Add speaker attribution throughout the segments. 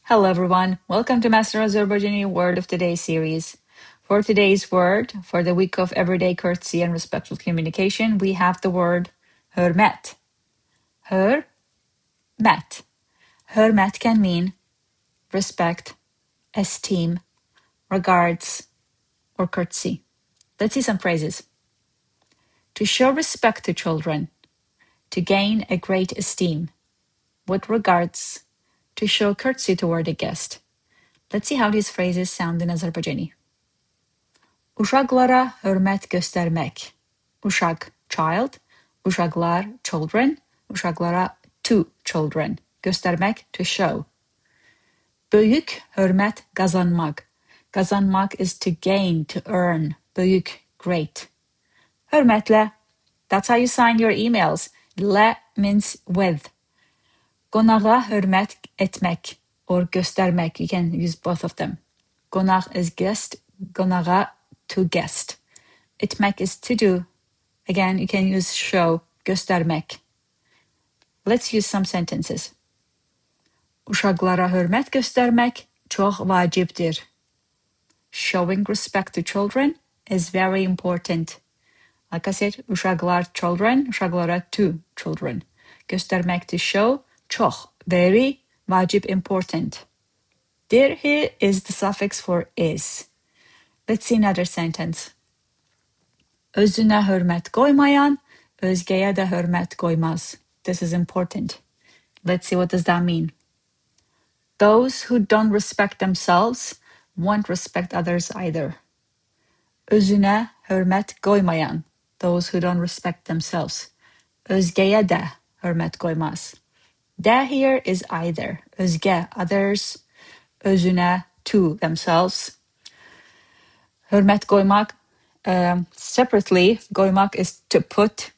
Speaker 1: Hello everyone, welcome to Master Azerbaijani Word of the Day series. For today's word, for the week of everyday courtesy and respectful communication, we have the word hörmət. Hörmət. Hörmət can mean respect, esteem, regards, or courtesy. Let's see some phrases. To show respect to children, to gain a great esteem, with regards, to show courtesy toward a guest. Let's see how these phrases sound in Azerbaijani. Uşaqlara hörmət göstərmək. Uşaq, child. Uşaqlar, children. Uşaqlara, to children. Göstərmək, to show. Böyük hörmət qazanmaq. Qazanmaq is to gain, to earn. Böyük, great. Hörmətlə, that's how you sign your emails. Lə means with. Qonağa hörmət etmək or göstərmək. You can use both of them. Qonaq is guest, qonağa to guest. Etmək is to do. Again, you can use show, göstərmək. Let's use some sentences. Uşaqlara hörmət göstərmək çox vacibdir. Showing respect to children is very important. Like I said, uşaqlar, children, uşaqlara, to children. Göstərmək, to show, çox, very, vacib, important. Dir here is the suffix for is. Let's see another sentence. Özünə hörmət qoymayan, özgəyə də hörmət qoymaz. This is important. Let's see what does that mean. Those who don't respect themselves won't respect others either. Özünə hörmət qoymayan. Those who don't respect themselves. Özgəyə də hörmət qoymaz. Də here is either. Özgə, others. Özünə, to themselves. Hörmət qoymaq, separately, qoymaq is to put,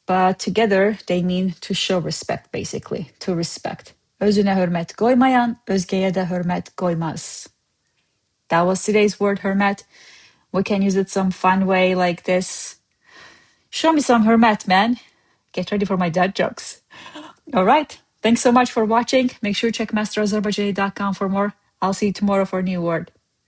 Speaker 1: but together they mean to show respect, basically, to respect. Özünə hörmət qoymayan, özgəyə də hörmət qoymaz. That was today's word, hörmət. We can use it some fun way like this. Show me some hörmət, man. Get ready for my dad jokes. All right. Thanks so much for watching. Make sure to check masterazerbaijani.com for more. I'll see you tomorrow for a new word.